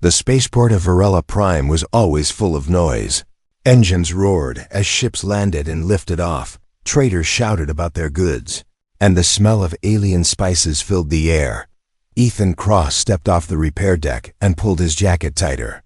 The spaceport of Varela Prime was always full of noise. Engines roared as ships landed and lifted off. Traders shouted about their goods, and the smell of alien spices filled the air. Ethan Cross stepped off the repair deck and pulled his jacket tighter.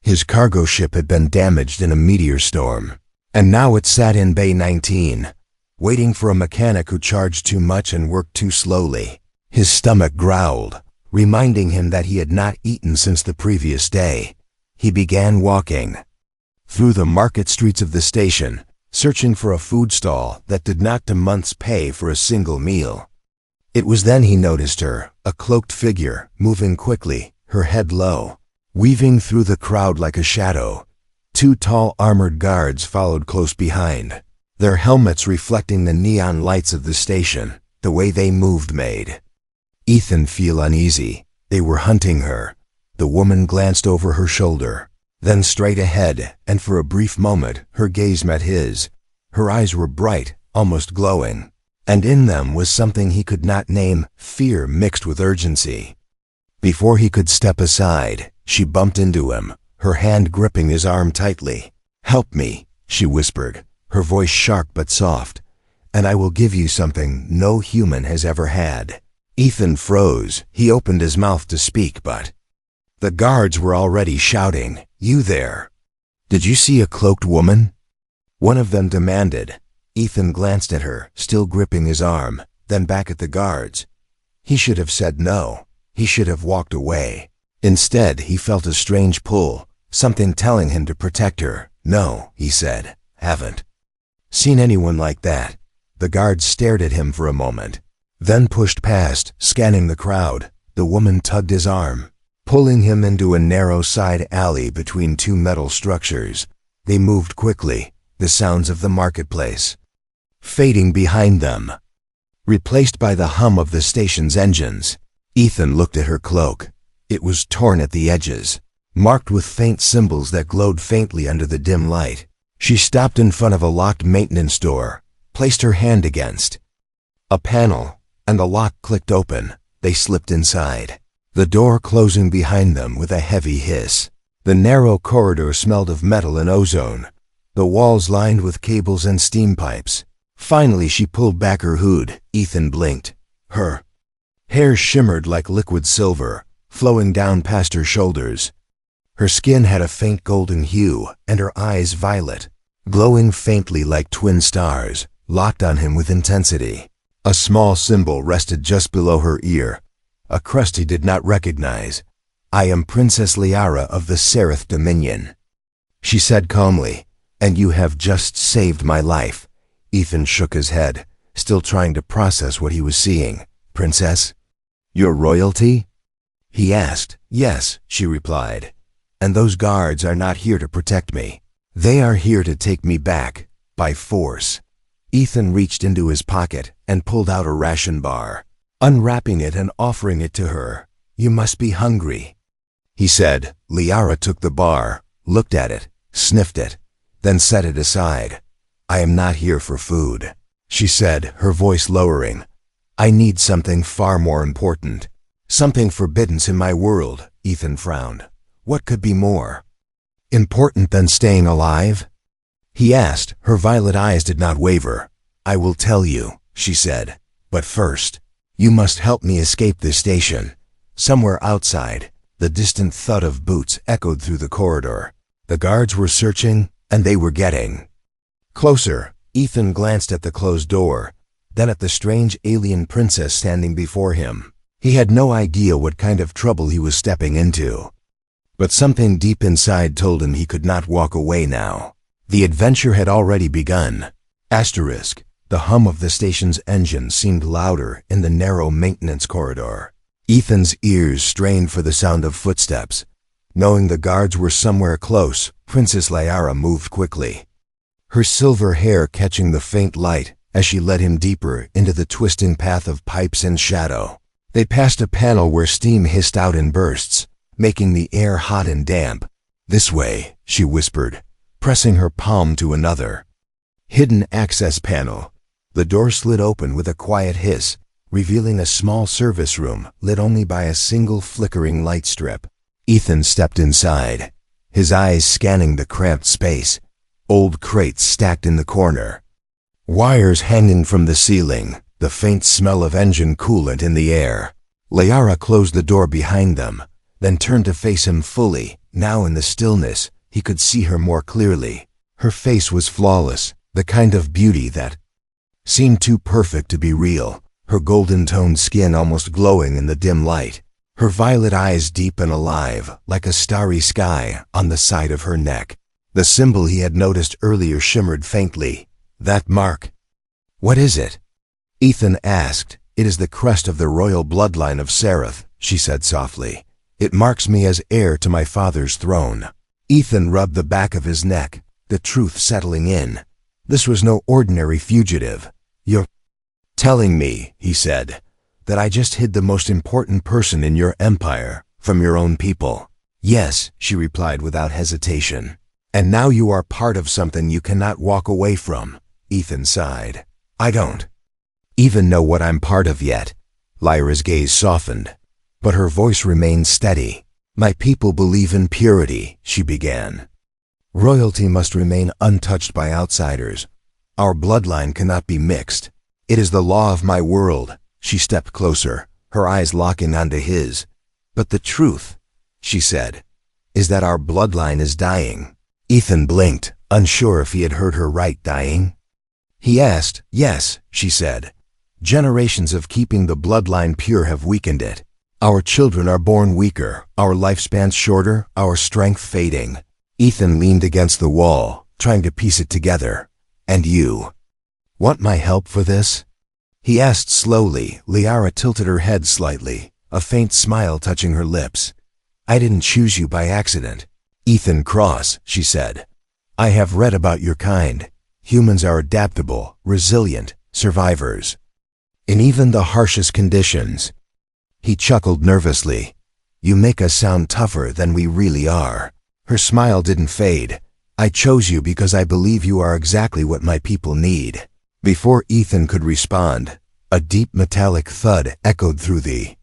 His cargo ship had been damaged in a meteor storm, and now it sat in Bay 19, waiting for a mechanic who charged too much and worked too slowly. His stomach growled, reminding him that he had not eaten since the previous day. He began walking through the market streets of the station, searching for a food stall that did not a month's pay for a single meal. It was then he noticed her, a cloaked figure, moving quickly, her head low, weaving through the crowd like a shadow. Two tall armored guards followed close behind, their helmets reflecting the neon lights of the station. The way they moved made Ethan feel uneasy. They were hunting her. The woman glanced over her shoulder, then straight ahead, and for a brief moment her gaze met his. Her eyes were bright, almost glowing, and in them was something he could not name, fear mixed with urgency. Before he could step aside, she bumped into him, her hand gripping his arm tightly. "Help me," she whispered, her voice sharp but soft, "and I will give you something no human has ever had." Ethan froze. He opened his mouth to speak, but the guards were already shouting, "You there! Did you see a cloaked woman?" One of them demanded. Ethan glanced at her, still gripping his arm, then back at the guards. He should have said no. He should have walked away. Instead, he felt a strange pull, something telling him to protect her. "No," he said, "haven't seen anyone like that." The guards stared at him for a moment, then pushed past, scanning the crowd. The woman tugged his arm, pulling him into a narrow side alley between two metal structures. They moved quickly, the sounds of the marketplace fading behind them, replaced by the hum of the station's engines. Ethan looked at her cloak. It was torn at the edges, marked with faint symbols that glowed faintly under the dim light. She stopped in front of a locked maintenance door, placed her hand against a panel, and the lock clicked open. They slipped inside, the door closing behind them with a heavy hiss. The narrow corridor smelled of metal and ozone, the walls lined with cables and steam pipes. Finally, she pulled back her hood. Ethan blinked. Her hair shimmered like liquid silver, flowing down past her shoulders. Her skin had a faint golden hue, and her eyes violet, glowing faintly like twin stars, locked on him with intensity. A small symbol rested just below her ear, a crest he did not recognize. "I am Princess Liara of the Seraph Dominion," she said calmly, "and you have just saved my life." Ethan shook his head, still trying to process what he was seeing. "Princess? Your royalty?" he asked. "Yes," she replied. "And those guards are not here to protect me. They are here to take me back, by force." Ethan reached into his pocket and pulled out a ration bar, unwrapping it and offering it to her. "You must be hungry," he said. Liara took the bar, looked at it, sniffed it, then set it aside. "I am not here for food," she said, her voice lowering. "I need something far more important. Something forbidden's in my world." Ethan frowned. What could be more important than staying alive? He asked. Her violet eyes did not waver. "I will tell you," she said. "But first, you must help me escape this station." Somewhere outside, the distant thud of boots echoed through the corridor. The guards were searching, and they were getting closer. Ethan glanced at the closed door, then at the strange alien princess standing before him. He had no idea what kind of trouble he was stepping into, but something deep inside told him he could not walk away now. The adventure had already begun. Asterisk. The hum of the station's engine seemed louder in the narrow maintenance corridor. Ethan's ears strained for the sound of footsteps. Knowing the guards were somewhere close, Princess Liara moved quickly, her silver hair catching the faint light as she led him deeper into the twisting path of pipes and shadow. They passed a panel where steam hissed out in bursts, making the air hot and damp. "This way," she whispered, pressing her palm to another hidden access panel. The door slid open with a quiet hiss, revealing a small service room lit only by a single flickering light strip. Ethan stepped inside, his eyes scanning the cramped space. Old crates stacked in the corner, wires hanging from the ceiling, the faint smell of engine coolant in the air. Liara closed the door behind them, then turned to face him fully. Now in the stillness, he could see her more clearly. Her face was flawless, the kind of beauty that seemed too perfect to be real, her golden-toned skin almost glowing in the dim light, her violet eyes deep and alive, like a starry sky on the side of her neck. The symbol he had noticed earlier shimmered faintly. That mark. What is it? Ethan asked. It is the crest of the royal bloodline of Seraph, she said softly. It marks me as heir to my father's throne. Ethan rubbed the back of his neck, the truth settling in. This was no ordinary fugitive. You're telling me, he said, that I just hid the most important person in your empire from your own people. Yes, she replied without hesitation. And now you are part of something you cannot walk away from. Ethan sighed. I don't even know what I'm part of yet. Lyra's gaze softened, but her voice remained steady. My people believe in purity, she began. Royalty must remain untouched by outsiders. Our bloodline cannot be mixed. It is the law of my world. She stepped closer, her eyes locking onto his. But the truth, she said, is that our bloodline is dying. Ethan blinked, unsure if he had heard her right. Dying? He asked. Yes, she said. Generations of keeping the bloodline pure have weakened it. Our children are born weaker, our lifespans shorter, our strength fading. Ethan leaned against the wall, trying to piece it together. And you want my help for this? He asked slowly. Liara tilted her head slightly, a faint smile touching her lips. I didn't choose you by accident. Ethan Cross, she said. I have read about your kind. Humans are adaptable, resilient, survivors. In even the harshest conditions. He chuckled nervously. You make us sound tougher than we really are. Her smile didn't fade. I chose you because I believe you are exactly what my people need. Before Ethan could respond, a deep metallic thud echoed through the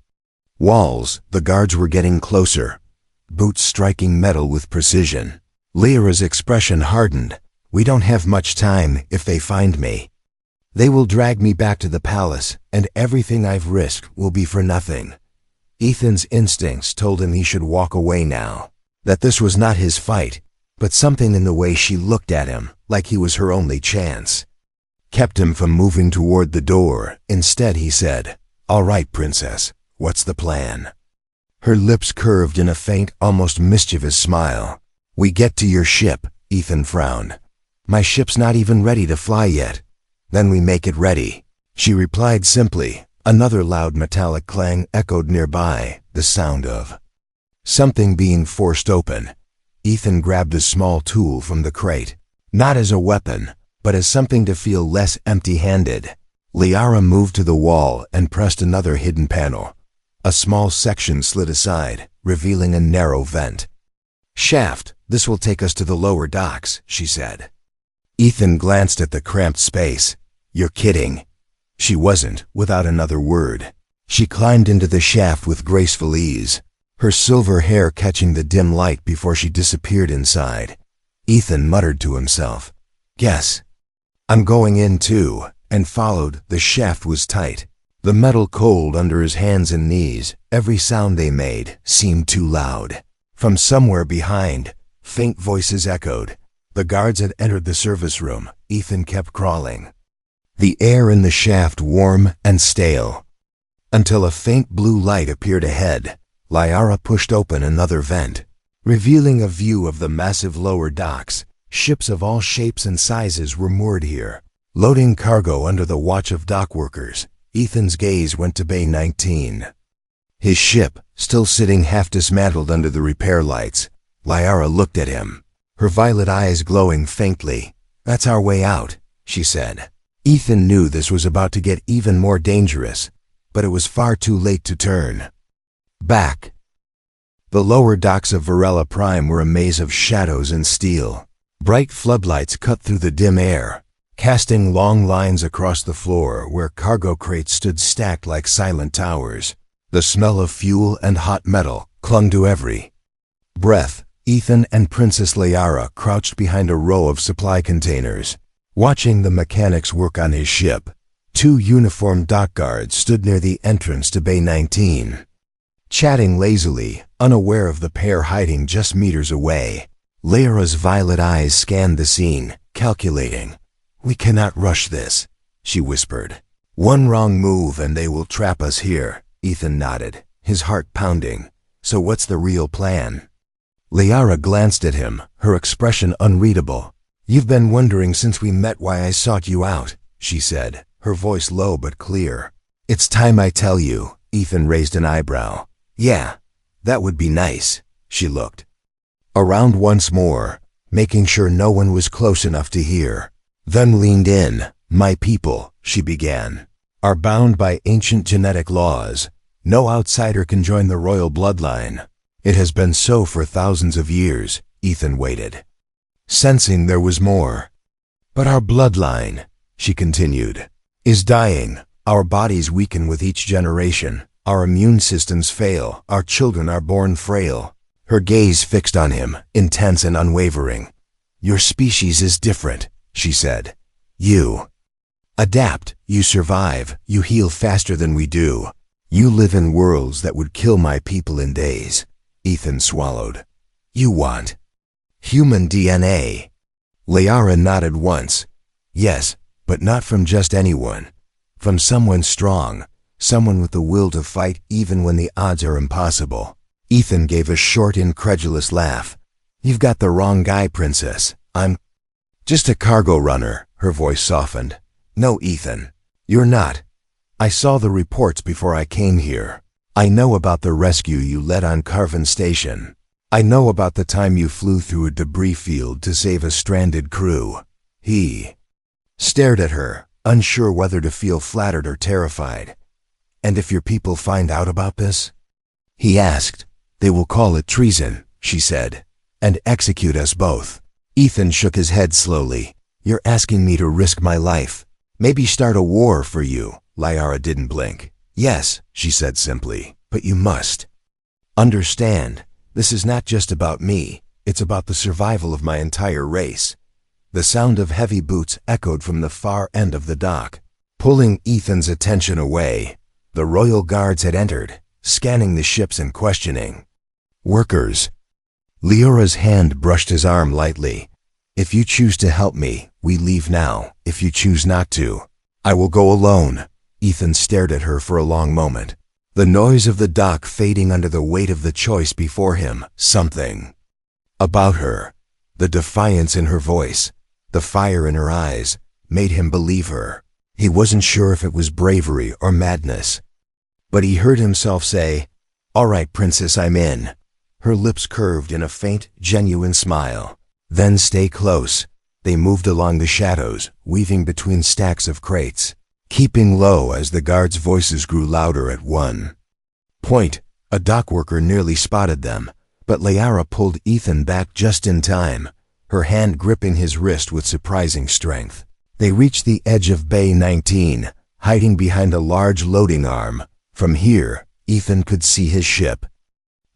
walls. The guards were getting closer, boots striking metal with precision. Lyra's expression hardened. We don't have much time. If they find me, they will drag me back to the palace, and everything I've risked will be for nothing. Ethan's instincts told him he should walk away now, that this was not his fight, but something in the way she looked at him, like he was her only chance, kept him from moving toward the door. Instead he said, All right, princess, what's the plan? Her lips curved in a faint, almost mischievous smile. We get to your ship, Ethan frowned. My ship's not even ready to fly yet. Then we make it ready, she replied simply. Another loud metallic clang echoed nearby, the sound of something being forced open. Ethan grabbed a small tool from the crate, not as a weapon, but as something to feel less empty-handed. Liara moved to the wall and pressed another hidden panel. A small section slid aside, revealing a narrow vent. Shaft, this will take us to the lower docks, she said. Ethan glanced at the cramped space. You're kidding. She wasn't, without another word. She climbed into the shaft with graceful ease, her silver hair catching the dim light before she disappeared inside. Ethan muttered to himself, Guess I'm going in too, and followed. The shaft was tight, the metal cold under his hands and knees. Every sound they made seemed too loud. From somewhere behind, faint voices echoed. The guards had entered the service room. Ethan kept crawling, the air in the shaft warm and stale, until a faint blue light appeared ahead. Liara pushed open another vent, revealing a view of the massive lower docks. Ships of all shapes and sizes were moored here, loading cargo under the watch of dock workers. Ethan's gaze went to Bay 19. His ship, still sitting half dismantled under the repair lights. Liara looked at him, her violet eyes glowing faintly. That's our way out, she said. Ethan knew this was about to get even more dangerous, but it was far too late to turn back. The lower docks of Varela Prime were a maze of shadows and steel. Bright floodlights cut through the dim air, casting long lines across the floor where cargo crates stood stacked like silent towers. The smell of fuel and hot metal clung to every breath, Ethan and Princess Liara crouched behind a row of supply containers, watching the mechanics work on his ship. Two uniformed dock guards stood near the entrance to Bay 19, chatting lazily, unaware of the pair hiding just meters away. Liara's violet eyes scanned the scene, calculating. "We cannot rush this," she whispered. "One wrong move and they will trap us here." Ethan nodded, his heart pounding. "So what's the real plan?" Liara glanced at him, her expression unreadable. "You've been wondering since we met why I sought you out," she said, her voice low but clear. "It's time I tell you." Ethan raised an eyebrow. "Yeah, that would be nice." She looked around once more, making sure no one was close enough to hear, then leaned in. "My people," she began, "are bound by ancient genetic laws. No outsider can join the royal bloodline. It has been so for thousands of years." Ethan waited, sensing there was more. "But our bloodline," she continued, "is dying. Our bodies weaken with each generation. Our immune systems fail. Our children are born frail." Her gaze fixed on him, intense and unwavering. "Your species is different," she said. "You adapt, you survive, you heal faster than we do. You live in worlds that would kill my people in days." Ethan swallowed. "You want human DNA?" Liara nodded once. "Yes, but not from just anyone. From someone strong, someone with the will to fight even when the odds are impossible." Ethan gave a short, incredulous laugh. "You've got the wrong guy, Princess. I'm just a cargo runner." Her voice softened. "No, Ethan, you're not. I saw the reports before I came here. I know about the rescue you led on Carven Station. I know about the time you flew through a debris field to save a stranded crew." He stared at her, unsure whether to feel flattered or terrified. "And if your people find out about this?" he asked. "They will call it treason," she said, "and execute us both." Ethan shook his head slowly. "You're asking me to risk my life. Maybe start a war for you." Liara didn't blink. "Yes," she said simply, "but you must understand, this is not just about me. It's about the survival of my entire race." The sound of heavy boots echoed from the far end of the dock, pulling Ethan's attention away. The royal guards had entered, scanning the ships and questioning. "Workers." Liara's hand brushed his arm lightly. "If you choose to help me, we leave now. If you choose not to, I will go alone." Ethan stared at her for a long moment, the noise of the dock fading under the weight of the choice before him. Something about her, the defiance in her voice, the fire in her eyes, made him believe her. He wasn't sure if it was bravery or madness, but he heard himself say, "All right, Princess, I'm in." Her lips curved in a faint, genuine smile. "Then stay close." They moved along the shadows, weaving between stacks of crates, keeping low as the guards' voices grew louder at one point. A dock worker nearly spotted them, but Liara pulled Ethan back just in time, her hand gripping his wrist with surprising strength. They reached the edge of Bay 19, hiding behind a large loading arm. From here, Ethan could see his ship.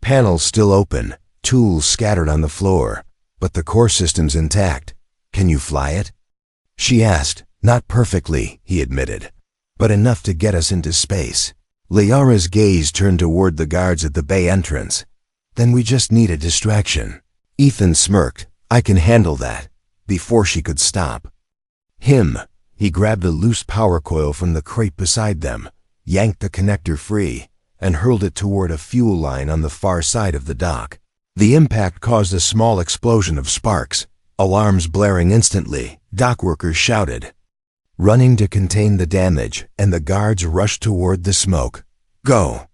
Panels still open, tools scattered on the floor, but the core system's intact. "Can you fly it?" she asked. "Not perfectly," he admitted, "but enough to get us into space." Liara's gaze turned toward the guards at the bay entrance. "Then we just need a distraction." Ethan smirked. "I can handle that." Before she could stop he grabbed a loose power coil from the crate beside them, yanked the connector free, and hurled it toward a fuel line on the far side of the dock. The impact caused a small explosion of sparks, alarms blaring instantly. Dock workers shouted, running to contain the damage, and the guards rushed toward the smoke. "Go,"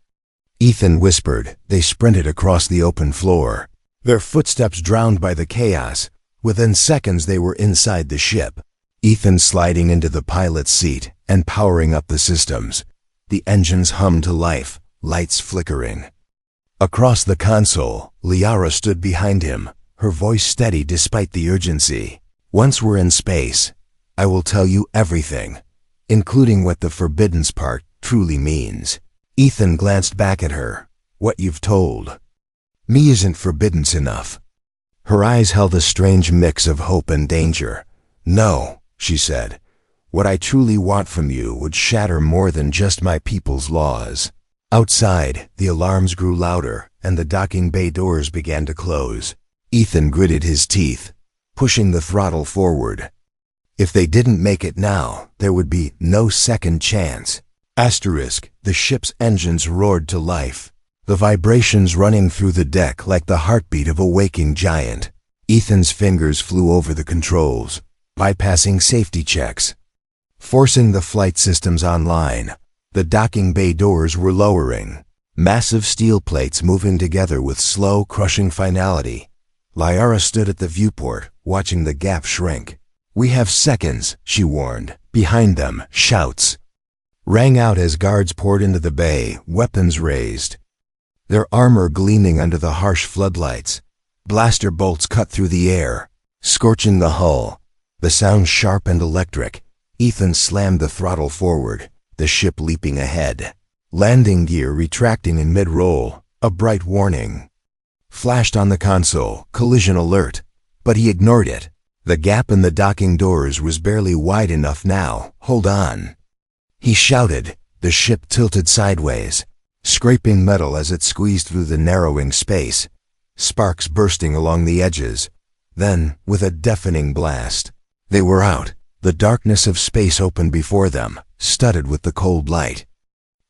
Ethan whispered. They sprinted across the open floor, their footsteps drowned by the chaos. Within seconds they were inside the ship, Ethan sliding into the pilot's seat and powering up the systems. The engines hummed to life, lights flickering. Across the console, Liara stood behind him, her voice steady despite the urgency. "Once we're in space, I will tell you everything, including what the forbiddance part truly means." Ethan glanced back at her. "What you've told Me isn't forbiddance enough. Her eyes held a strange mix of hope and danger. No, she said. What I truly want from you would shatter more than just my people's laws. Outside, the alarms grew louder, and the docking bay doors began to close. Ethan gritted his teeth, pushing the throttle forward. If they didn't make it now, there would be no second chance. The ship's engines roared to life, the vibrations running through the deck like the heartbeat of a waking giant. Ethan's fingers flew over the controls, bypassing safety checks, forcing the flight systems online. The docking bay doors were lowering, massive steel plates moving together with slow, crushing finality. Liara stood at the viewport, watching the gap shrink. "We have seconds," she warned. Behind them, shouts rang out as guards poured into the bay, weapons raised, their armor gleaming under the harsh floodlights. Blaster bolts cut through the air, scorching the hull, the sound sharp and electric. Ethan slammed the throttle forward, the ship leaping ahead. Landing gear retracting in mid-roll, a bright warning flashed on the console, collision alert, but he ignored it. The gap in the docking doors was barely wide enough now. "Hold on," he shouted. The ship tilted sideways, scraping metal as it squeezed through the narrowing space, sparks bursting along the edges. Then, with a deafening blast, they were out. The darkness of space opened before them, studded with the cold light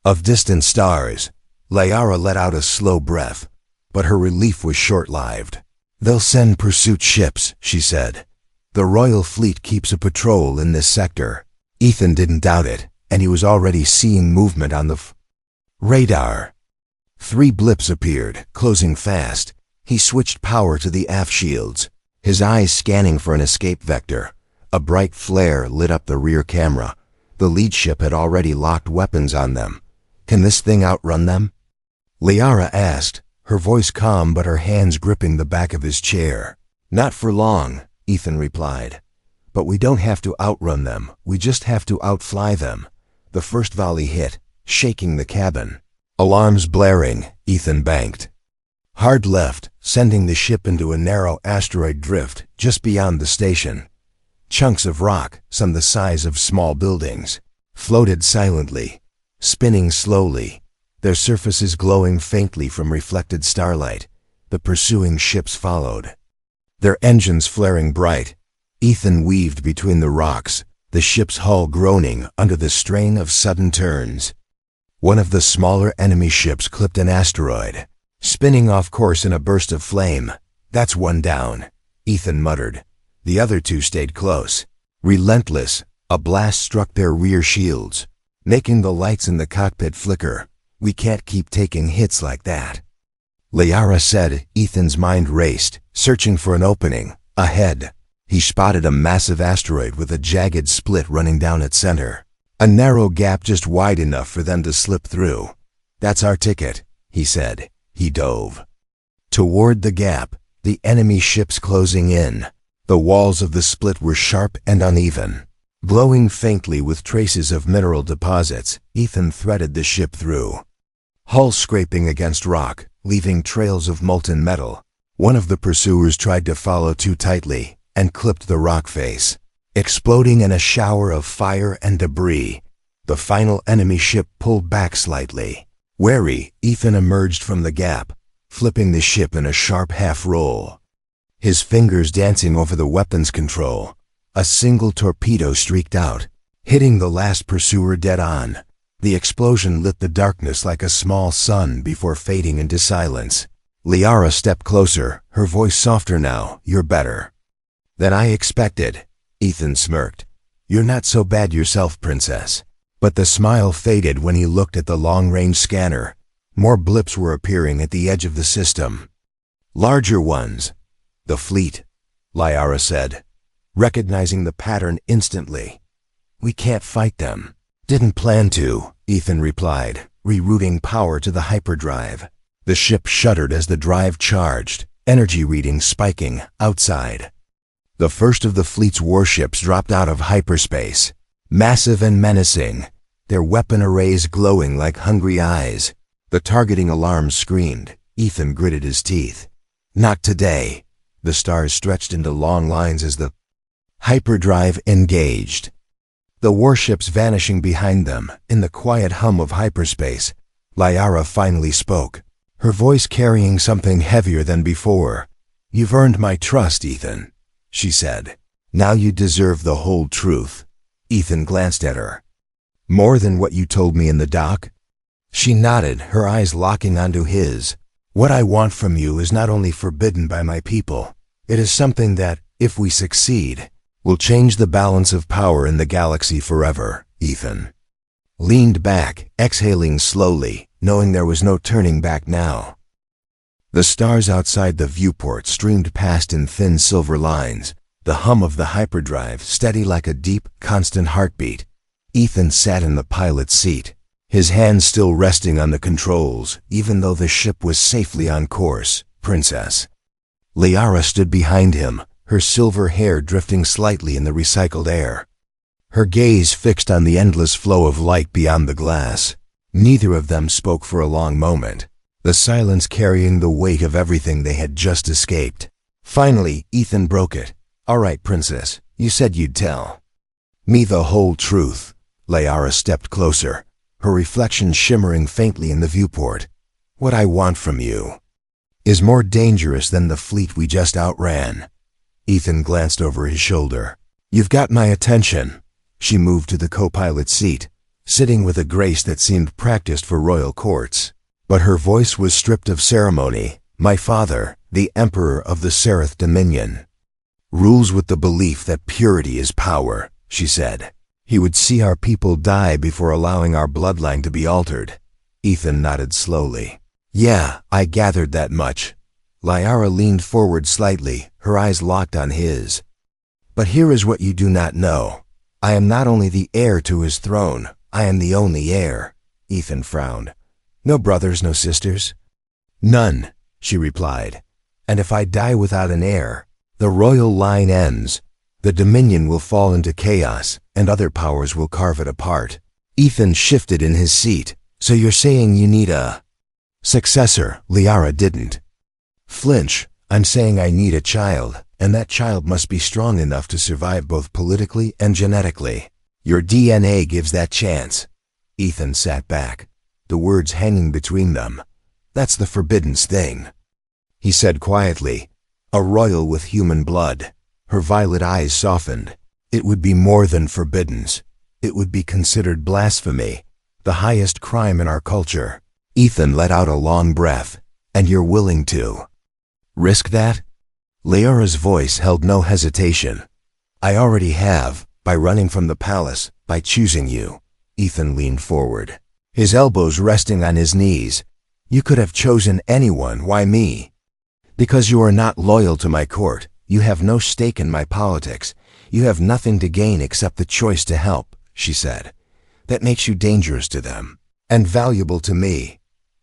of distant stars. Liara let out a slow breath, but her relief was short-lived. "They'll send pursuit ships," she said. "The Royal Fleet keeps a patrol in this sector." Ethan didn't doubt it, and he was already seeing movement on the radar. 3 blips appeared, closing fast. He switched power to the aft shields, his eyes scanning for an escape vector. A bright flare lit up the rear camera. The lead ship had already locked weapons on them. "Can this thing outrun them?" Liara asked, her voice calm but her hands gripping the back of his chair. "Not for long," Ethan replied. "But we don't have to outrun them, we just have to outfly them." The first volley hit, shaking the cabin. Alarms blaring, Ethan banked hard left, sending the ship into a narrow asteroid drift just beyond the station. Chunks of rock, some the size of small buildings, floated silently, spinning slowly, their surfaces glowing faintly from reflected starlight. The pursuing ships followed, their engines flaring bright. Ethan weaved between the rocks, the ship's hull groaning under the strain of sudden turns. One of the smaller enemy ships clipped an asteroid, spinning off course in a burst of flame. "That's one down," Ethan muttered. The other 2 stayed close. Relentless, a blast struck their rear shields, making the lights in the cockpit flicker. "We can't keep taking hits like that," Liara said. Ethan's mind raced, searching for an opening. Ahead, he spotted a massive asteroid with a jagged split running down its center. A narrow gap just wide enough for them to slip through. "That's our ticket," he said. He dove toward the gap, the enemy ships closing in. The walls of the split were sharp and uneven, glowing faintly with traces of mineral deposits. Ethan threaded the ship through, hull scraping against rock, leaving trails of molten metal. One of the pursuers tried to follow too tightly and clipped the rock face, exploding in a shower of fire and debris. The final enemy ship pulled back slightly. Wary, Ethan emerged from the gap, flipping the ship in a sharp half-roll, his fingers dancing over the weapons control. A single torpedo streaked out, hitting the last pursuer dead on. The explosion lit the darkness like a small sun before fading into silence. Liara stepped closer, her voice softer now. "You're better than I expected," Ethan smirked. "You're not so bad yourself, Princess." But the smile faded when he looked at the long-range scanner. More blips were appearing at the edge of the system. Larger ones. "The fleet," Liara said, recognizing the pattern instantly. "We can't fight them." "Didn't plan to," Ethan replied, rerouting power to the hyperdrive. The ship shuddered as the drive charged, energy readings spiking outside. The first of the fleet's warships dropped out of hyperspace, massive and menacing, their weapon arrays glowing like hungry eyes. The targeting alarm screamed. Ethan gritted his teeth. Not today. The stars stretched into long lines as the hyperdrive engaged. The warships vanishing behind them, in the quiet hum of hyperspace, Liara finally spoke, her voice carrying something heavier than before. "You've earned my trust, Ethan," she said. "Now you deserve the whole truth." Ethan glanced at her. "More than what you told me in the dock?" She nodded, her eyes locking onto his. "What I want from you is not only forbidden by my people. It is something that, if we succeed, will change the balance of power in the galaxy forever." Ethan leaned back, exhaling slowly, knowing there was no turning back now. The stars outside the viewport streamed past in thin silver lines, the hum of the hyperdrive steady like a deep, constant heartbeat. Ethan sat in the pilot's seat, his hands still resting on the controls, even though the ship was safely on course. "Princess." Liara stood behind him, her silver hair drifting slightly in the recycled air. Her gaze fixed on the endless flow of light beyond the glass. Neither of them spoke for a long moment, the silence carrying the weight of everything they had just escaped. Finally, Ethan broke it. "All right, Princess, you said you'd tell me the whole truth." Liara stepped closer, her reflection shimmering faintly in the viewport. "What I want from you is more dangerous than the fleet we just outran." Ethan glanced over his shoulder. "You've got my attention." She moved to the co-pilot's seat, sitting with a grace that seemed practiced for royal courts. But her voice was stripped of ceremony. "My father, the Emperor of the Seraph Dominion, rules with the belief that purity is power," she said. "He would see our people die before allowing our bloodline to be altered." Ethan nodded slowly. "Yeah, I gathered that much." Liara leaned forward slightly, her eyes locked on his. "But here is what you do not know. I am not only the heir to his throne, I am the only heir." Ethan frowned. "No brothers, no sisters?" "None," she replied. "And if I die without an heir, the royal line ends. The Dominion will fall into chaos, and other powers will carve it apart." Ethan shifted in his seat. "So you're saying you need a successor?" Liara didn't flinch. "I'm saying I need a child, and that child must be strong enough to survive both politically and genetically. Your DNA gives that chance." Ethan sat back, the words hanging between them. "That's the forbidden thing," he said quietly. "A royal with human blood." Her violet eyes softened. "It would be more than forbidden. It would be considered blasphemy, the highest crime in our culture." Ethan let out a long breath. "And you're willing to risk that?" Liara's voice held no hesitation. "I already have, by running from the palace, by choosing you." Ethan leaned forward, his elbows resting on his knees. "You could have chosen anyone, why me?" "Because you are not loyal to my court. You have no stake in my politics. You have nothing to gain except the choice to help," she said. "That makes you dangerous to them, and valuable to me."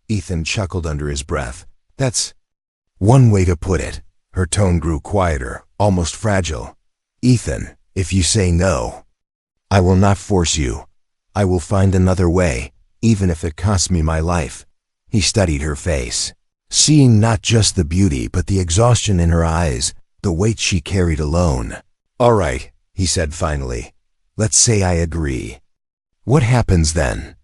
Ethan chuckled under his breath. "That's one way to put it." Her tone grew quieter, almost fragile. "Ethan, if you say no, I will not force you. I will find another way, even if it costs me my life." He studied her face, seeing not just the beauty but the exhaustion in her eyes, the weight she carried alone. "All right," he said finally. "Let's say I agree. What happens then?"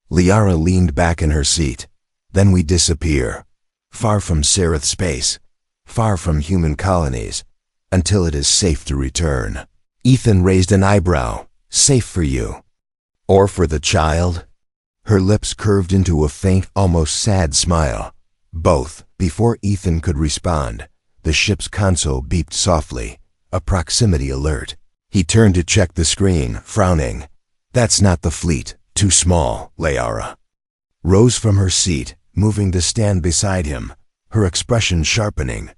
Liara leaned back in her seat. "Then we disappear, far from Seraph space, far from human colonies, until it is safe to return." Ethan raised an eyebrow. "Safe for you? Or for the child?" Her lips curved into a faint, almost sad smile. "Both." Before Ethan could respond, the ship's console beeped softly, a proximity alert. He turned to check the screen, frowning. "That's not the fleet. Too small." Liara rose from her seat, moving to stand beside him, her expression sharpening.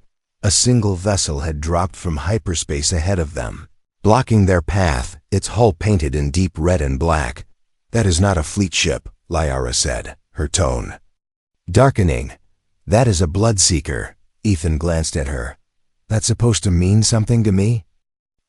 A single vessel had dropped from hyperspace ahead of them, blocking their path, its hull painted in deep red and black. "That is not a fleet ship," Liara said, her tone darkening. "That is a bloodseeker." Ethan glanced at her. "That's supposed to mean something to me?"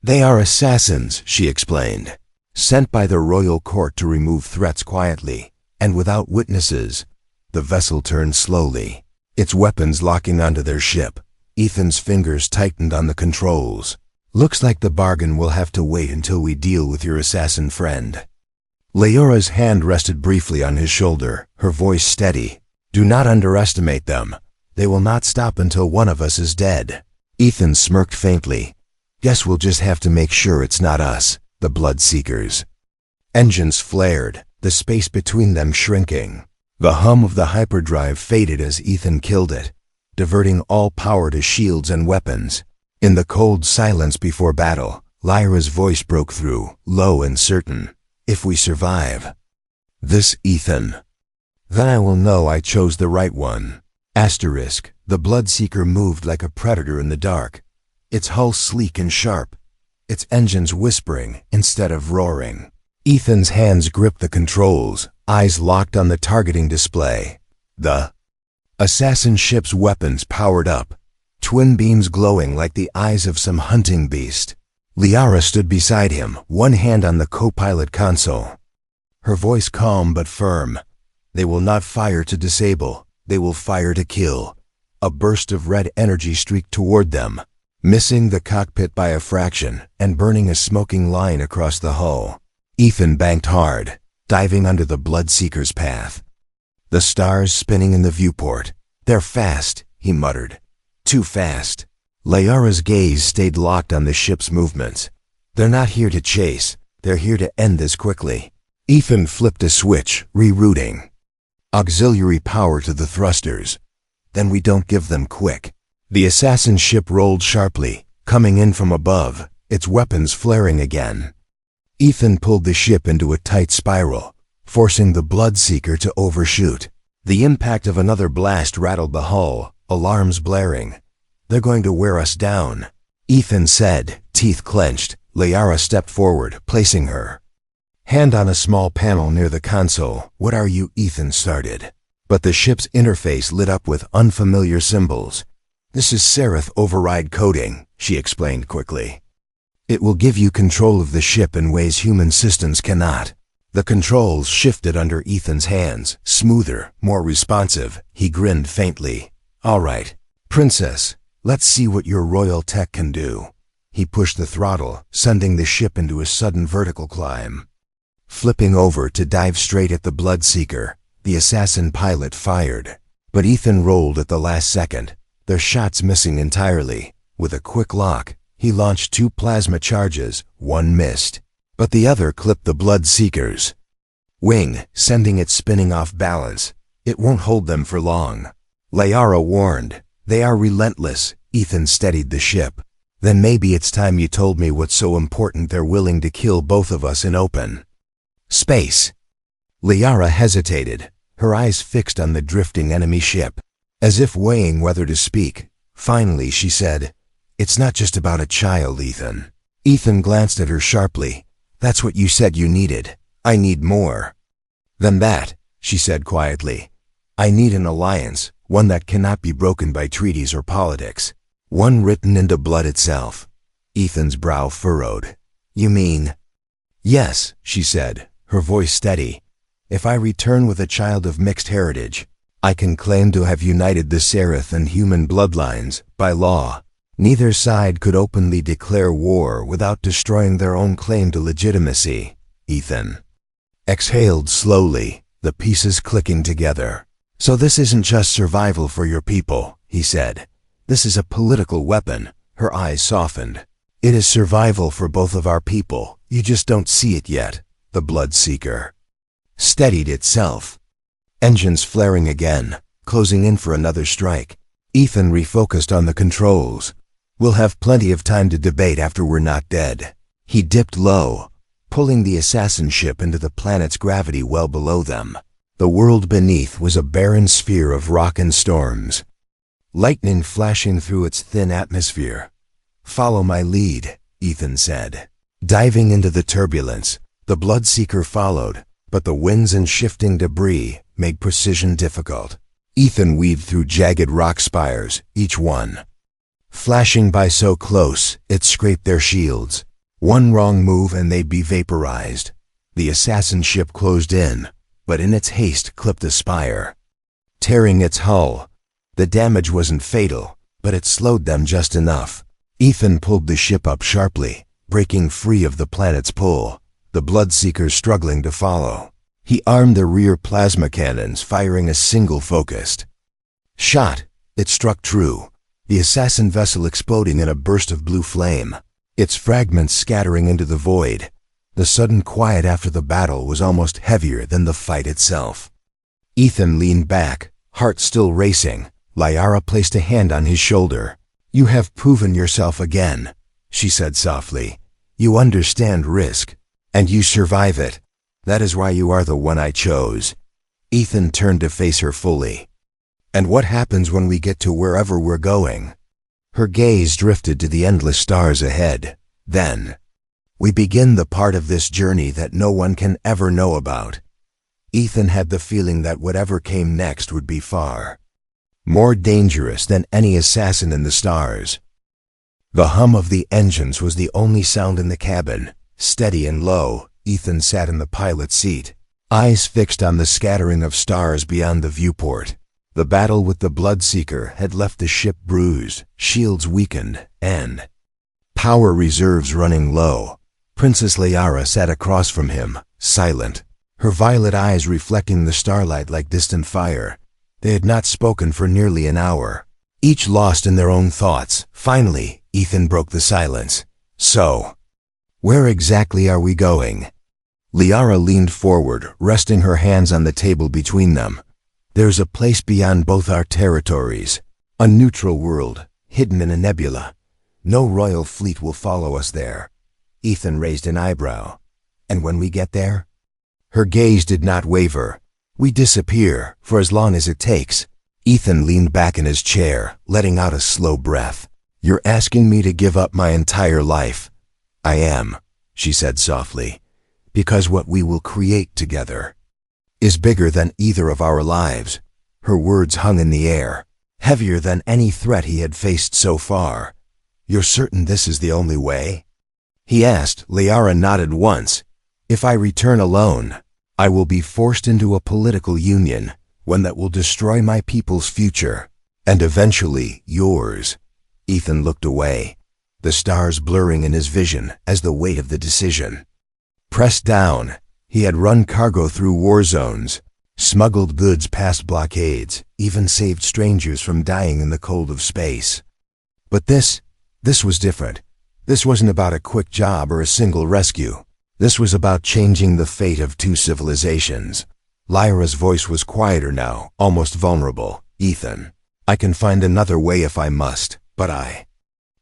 "They are assassins," she explained, "sent by the royal court to remove threats quietly, and without witnesses." The vessel turned slowly, its weapons locking onto their ship. Ethan's fingers tightened on the controls. Looks like the bargain will have to wait until we deal with your assassin friend. Leora's hand rested briefly on his shoulder, her voice steady. Do not underestimate them. They will not stop until one of us is dead. Ethan smirked faintly. Guess we'll just have to make sure it's not us, the Bloodseekers. Engines flared, the space between them shrinking. The hum of the hyperdrive faded as Ethan killed it, diverting all power to shields and weapons. In the cold silence before battle, Lyra's voice broke through, low and certain. If we survive this, Ethan, then I will know I chose the right one. Asterisk, the Bloodseeker moved like a predator in the dark, its hull sleek and sharp, its engines whispering instead of roaring. Ethan's hands gripped the controls, eyes locked on the targeting display. The assassin ship's weapons powered up, twin beams glowing like the eyes of some hunting beast. Liara stood beside him, one hand on the co-pilot console. Her voice calm but firm. They will not fire to disable, they will fire to kill. A burst of red energy streaked toward them, missing the cockpit by a fraction and burning a smoking line across the hull. Ethan banked hard, diving under the Bloodseeker's path. The stars spinning in the viewport. They're fast, he muttered. Too fast. Liara's gaze stayed locked on the ship's movements. They're not here to chase, they're here to end this quickly. Ethan flipped a switch, rerouting. Auxiliary power to the thrusters. Then we don't give them quick. The assassin ship rolled sharply, coming in from above, its weapons flaring again. Ethan pulled the ship into a tight spiral, forcing the Bloodseeker to overshoot. The impact of another blast rattled the hull, alarms blaring. They're going to wear us down, Ethan said, teeth clenched. Liara stepped forward, placing her hand on a small panel near the console. What are you? Ethan started. But the ship's interface lit up with unfamiliar symbols. This is Seraph override coding, she explained quickly. It will give you control of the ship in ways human systems cannot. The controls shifted under Ethan's hands, smoother, more responsive. He grinned faintly. All right, Princess, let's see what your royal tech can do. He pushed the throttle, sending the ship into a sudden vertical climb. Flipping over to dive straight at the Bloodseeker, the assassin pilot fired. But Ethan rolled at the last second, their shots missing entirely. With a quick lock, he launched 2 plasma charges. One missed, but the other clipped the Bloodseeker's wing, sending it spinning off balance. It won't hold them for long. Liara warned. They are relentless. Ethan steadied the ship. Then maybe it's time you told me what's so important they're willing to kill both of us in open space. Liara hesitated, her eyes fixed on the drifting enemy ship, as if weighing whether to speak. Finally she said, It's not just about a child, Ethan. Ethan glanced at her sharply. That's what you said you needed. I need more than that, she said quietly. I need an alliance, one that cannot be broken by treaties or politics. One written into blood itself. Ethan's brow furrowed. You mean? Yes, she said, her voice steady. If I return with a child of mixed heritage, I can claim to have united the Seraph and human bloodlines, by law. Neither side could openly declare war without destroying their own claim to legitimacy. Ethan exhaled slowly, the pieces clicking together. So this isn't just survival for your people, he said. This is a political weapon. Her eyes softened. It is survival for both of our people. You just don't see it yet. The Bloodseeker steadied itself. Engines flaring again, closing in for another strike. Ethan refocused on the controls. We'll have plenty of time to debate after we're not dead. He dipped low, pulling the assassin ship into the planet's gravity well below them. The world beneath was a barren sphere of rock and storms, lightning flashing through its thin atmosphere. Follow my lead, Ethan said. Diving into the turbulence, the Bloodseeker followed, but the winds and shifting debris made precision difficult. Ethan weaved through jagged rock spires, each one flashing by so close it scraped their shields. One wrong move and they'd be vaporized. The assassin ship closed in, but in its haste clipped the spire, tearing its hull. The damage wasn't fatal, but it slowed them just enough. Ethan pulled the ship up sharply, breaking free of the planet's pull, the Bloodseekers struggling to follow. He armed the rear plasma cannons, firing a single focused shot. It struck true, the assassin vessel exploding in a burst of blue flame, its fragments scattering into the void. The sudden quiet after the battle was almost heavier than the fight itself. Ethan leaned back, heart still racing. Liara placed a hand on his shoulder. "You have proven yourself again," she said softly. "You understand risk, and you survive it. That is why you are the one I chose." Ethan turned to face her fully. "And what happens when we get to wherever we're going?" Her gaze drifted to the endless stars ahead. "Then, we begin the part of this journey that no one can ever know about." Ethan had the feeling that whatever came next would be far more dangerous than any assassin in the stars. The hum of the engines was the only sound in the cabin, steady and low. Ethan sat in the pilot's seat, eyes fixed on the scattering of stars beyond the viewport. The battle with the Bloodseeker had left the ship bruised, shields weakened, and power reserves running low. Princess Liara sat across from him, silent, her violet eyes reflecting the starlight like distant fire. They had not spoken for nearly an hour, each lost in their own thoughts. Finally, Ethan broke the silence. "So, where exactly are we going?" Liara leaned forward, resting her hands on the table between them. "There's a place beyond both our territories, a neutral world, hidden in a nebula. No royal fleet will follow us there." Ethan raised an eyebrow. "And when we get there?" Her gaze did not waver. "We disappear, for as long as it takes." Ethan leaned back in his chair, letting out a slow breath. "You're asking me to give up my entire life?" "I am," she said softly, "because what we will create together is bigger than either of our lives." Her words hung in the air, heavier than any threat he had faced so far. "You're certain this is the only way?" he asked. Liara nodded once. "If I return alone, I will be forced into a political union, one that will destroy my people's future, and eventually yours." Ethan looked away, the stars blurring in his vision as the weight of the decision pressed down. He had run cargo through war zones, smuggled goods past blockades, even saved strangers from dying in the cold of space. But this was different. This wasn't about a quick job or a single rescue. This was about changing the fate of two civilizations. Lyra's voice was quieter now, almost vulnerable. "Ethan, I can find another way if I must, but I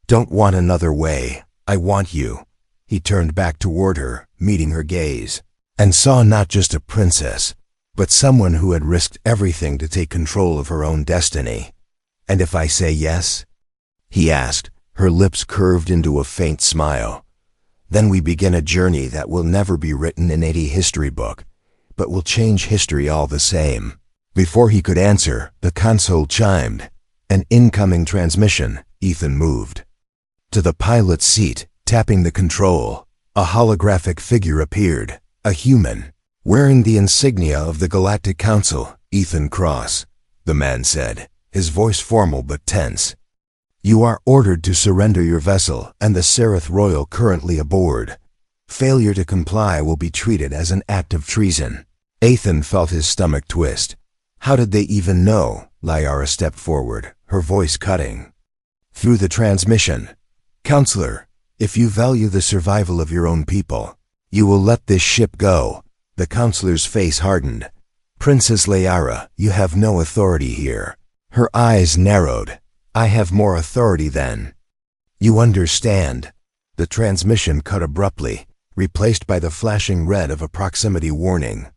don't want another way. I want you." He turned back toward her, meeting her gaze, and saw not just a princess, but someone who had risked everything to take control of her own destiny. "And if I say yes?" he asked, her lips curved into a faint smile. "Then we begin a journey that will never be written in any history book, but will change history all the same." Before he could answer, the console chimed. An incoming transmission. Ethan moved to the pilot's seat, tapping the control. A holographic figure appeared, a human, wearing the insignia of the Galactic Council. "Ethan Cross," the man said, his voice formal but tense. "You are ordered to surrender your vessel and the Seraph Royal currently aboard. Failure to comply will be treated as an act of treason." Ethan felt his stomach twist. How did they even know? Liara stepped forward, her voice cutting through the transmission. "Counselor, if you value the survival of your own people, you will let this ship go." The counselor's face hardened. "Princess Liara, you have no authority here." Her eyes narrowed. "I have more authority than you understand." The transmission cut abruptly, replaced by the flashing red of a proximity warning.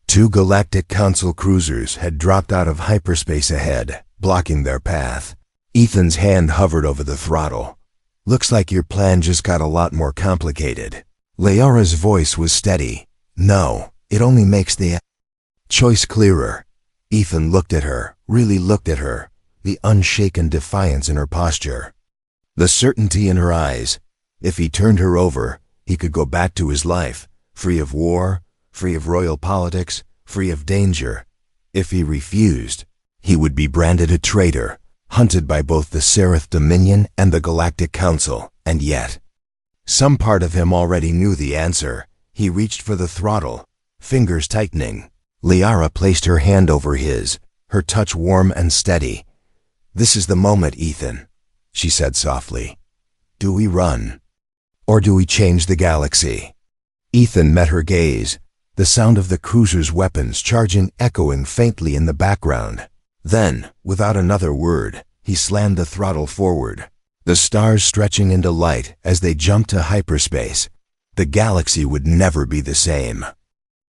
Two Galactic Council cruisers had dropped out of hyperspace ahead, blocking their path. Ethan's hand hovered over the throttle. "Looks like your plan just got a lot more complicated." Liara's voice was steady. "No, it only makes the choice clearer." Ethan looked at her, really looked at her, the unshaken defiance in her posture, the certainty in her eyes. If he turned her over, he could go back to his life, free of war, free of royal politics, free of danger. If he refused, He would be branded a traitor, hunted by both the Seraph Dominion and the Galactic Council, and yet, some part of him already knew the answer. He reached for the throttle, fingers tightening. Liara placed her hand over his, her touch warm and steady. "This is the moment, Ethan," she said softly. "Do we run? Or do we change the galaxy?" Ethan met her gaze, the sound of the cruiser's weapons charging echoing faintly in the background. Then, without another word, he slammed the throttle forward, the stars stretching into light as they jumped to hyperspace. The galaxy would never be the same.